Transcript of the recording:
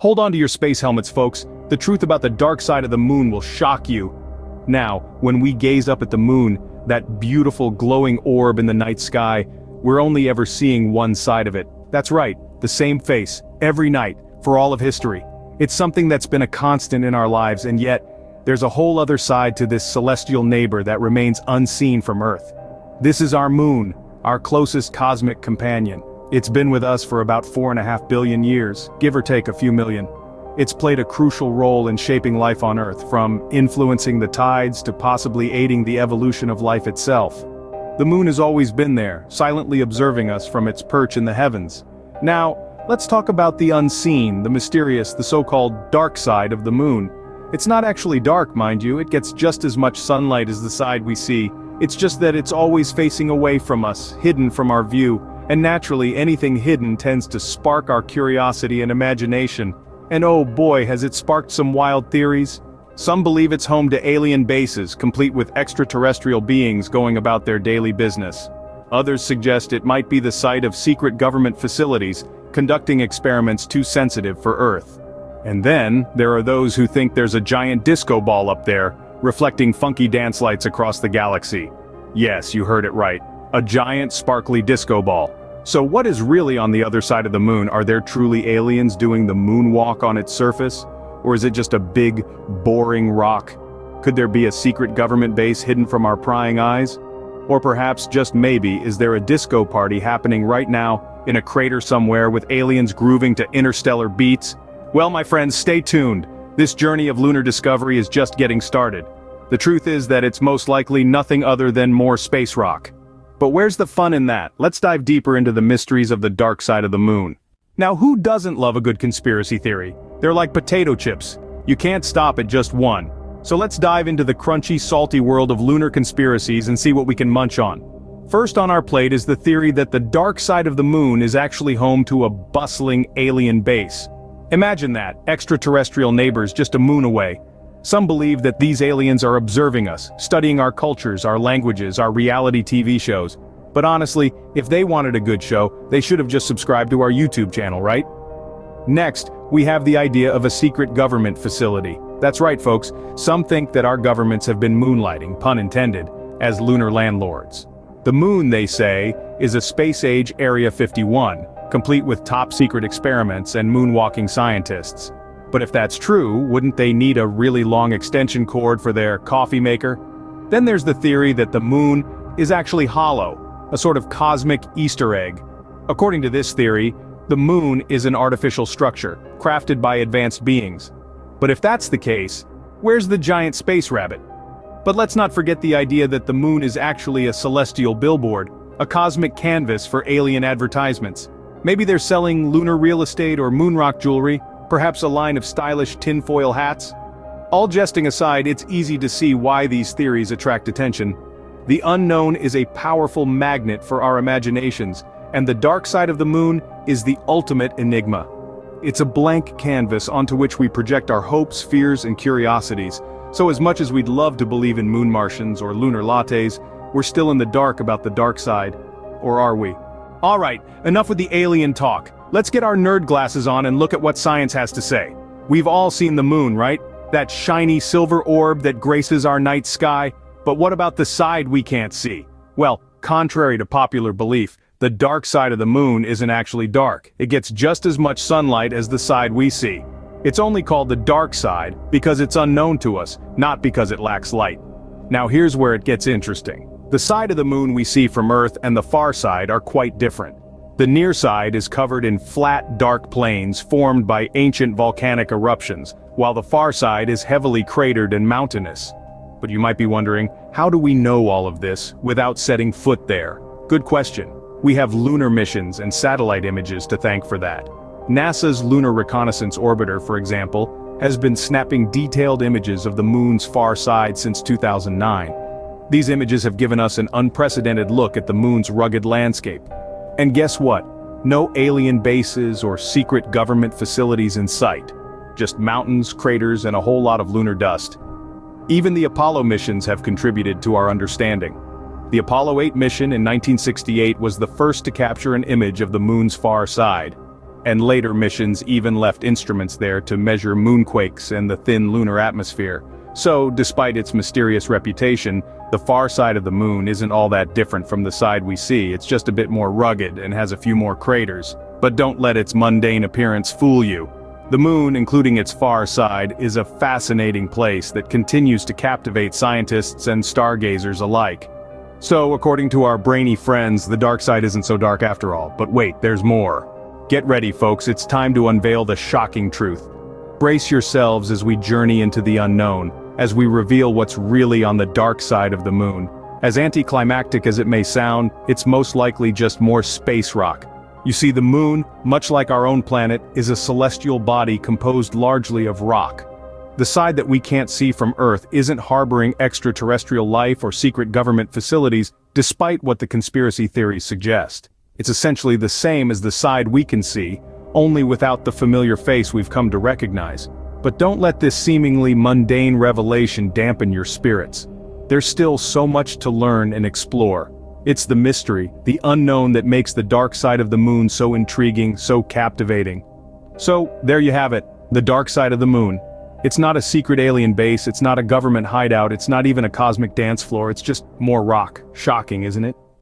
Hold on to your space helmets, folks. The truth about the dark side of the moon will shock you. Now, when we gaze up at the moon, that beautiful glowing orb in the night sky, we're only ever seeing one side of it. That's right, the same face, every night, for all of history. It's something that's been a constant in our lives, and yet, there's a whole other side to this celestial neighbor that remains unseen from Earth. This is our moon, our closest cosmic companion. It's been with us for about 4.5 billion years, give or take a few million. It's played a crucial role in shaping life on Earth, from influencing the tides to possibly aiding the evolution of life itself. The moon has always been there, silently observing us from its perch in the heavens. Now, let's talk about the unseen, the mysterious, the so-called dark side of the moon. It's not actually dark, mind you, it gets just as much sunlight as the side we see. It's just that it's always facing away from us, hidden from our view. And naturally, anything hidden tends to spark our curiosity and imagination. And oh boy, has it sparked some wild theories. Some believe it's home to alien bases, complete with extraterrestrial beings going about their daily business. Others suggest it might be the site of secret government facilities, conducting experiments too sensitive for Earth. And then, there are those who think there's a giant disco ball up there, reflecting funky dance lights across the galaxy. Yes, you heard it right. A giant sparkly disco ball. So what is really on the other side of the moon? Are there truly aliens doing the moonwalk on its surface? Or is it just a big, boring rock? Could there be a secret government base hidden from our prying eyes? Or perhaps, just maybe, is there a disco party happening right now, in a crater somewhere with aliens grooving to interstellar beats? Well, my friends, stay tuned. This journey of lunar discovery is just getting started. The truth is that it's most likely nothing other than more space rock. But where's the fun in that? Let's dive deeper into the mysteries of the dark side of the moon. Now, who doesn't love a good conspiracy theory? They're like potato chips. You can't stop at just one. So let's dive into the crunchy, salty world of lunar conspiracies and see what we can munch on. First on our plate is the theory that the dark side of the moon is actually home to a bustling alien base. Imagine that, extraterrestrial neighbors just a moon away. Some believe that these aliens are observing us, studying our cultures, our languages, our reality TV shows. But honestly, if they wanted a good show, they should have just subscribed to our YouTube channel, right? Next, we have the idea of a secret government facility. That's right, folks, some think that our governments have been moonlighting, pun intended, as lunar landlords. The moon, they say, is a space-age Area 51, complete with top-secret experiments and moonwalking scientists. But if that's true, wouldn't they need a really long extension cord for their coffee maker? Then there's the theory that the moon is actually hollow, a sort of cosmic Easter egg. According to this theory, the moon is an artificial structure, crafted by advanced beings. But if that's the case, where's the giant space rabbit? But let's not forget the idea that the moon is actually a celestial billboard, a cosmic canvas for alien advertisements. Maybe they're selling lunar real estate or moonrock jewelry, perhaps a line of stylish tinfoil hats? All jesting aside, it's easy to see why these theories attract attention. The unknown is a powerful magnet for our imaginations, and the dark side of the moon is the ultimate enigma. It's a blank canvas onto which we project our hopes, fears, and curiosities. So as much as we'd love to believe in moon Martians or lunar lattes, we're still in the dark about the dark side. Or are we? Alright, enough with the alien talk. Let's get our nerd glasses on and look at what science has to say. We've all seen the moon, right? That shiny silver orb that graces our night sky. But what about the side we can't see? Well, contrary to popular belief, the dark side of the moon isn't actually dark. It gets just as much sunlight as the side we see. It's only called the dark side because it's unknown to us, not because it lacks light. Now here's where it gets interesting. The side of the moon we see from Earth and the far side are quite different. The near side is covered in flat, dark plains formed by ancient volcanic eruptions, while the far side is heavily cratered and mountainous. But you might be wondering, how do we know all of this without setting foot there? Good question. We have lunar missions and satellite images to thank for that. NASA's Lunar Reconnaissance Orbiter, for example, has been snapping detailed images of the moon's far side since 2009. These images have given us an unprecedented look at the moon's rugged landscape. And guess what? No alien bases or secret government facilities in sight. Just mountains, craters, and a whole lot of lunar dust. Even the Apollo missions have contributed to our understanding. The Apollo 8 mission in 1968 was the first to capture an image of the moon's far side. and later missions even left instruments there to measure moonquakes and the thin lunar atmosphere. So, despite its mysterious reputation, the far side of the moon isn't all that different from the side we see. It's just a bit more rugged and has a few more craters. But don't let its mundane appearance fool you. The moon, including its far side, is a fascinating place that continues to captivate scientists and stargazers alike. So, according to our brainy friends, the dark side isn't so dark after all. But wait, there's more. Get ready, folks, it's time to unveil the shocking truth. Brace yourselves as we journey into the unknown, as we reveal what's really on the dark side of the moon. As anticlimactic as it may sound, it's most likely just more space rock. You see, the moon, much like our own planet, is a celestial body composed largely of rock. The side that we can't see from Earth isn't harboring extraterrestrial life or secret government facilities, despite what the conspiracy theories suggest. It's essentially the same as the side we can see, only without the familiar face we've come to recognize. But don't let this seemingly mundane revelation dampen your spirits. There's still so much to learn and explore. It's the mystery, the unknown that makes the dark side of the moon so intriguing, so captivating. So, there you have it, the dark side of the moon. It's not a secret alien base, it's not a government hideout, it's not even a cosmic dance floor, it's just more rock. Shocking, isn't it?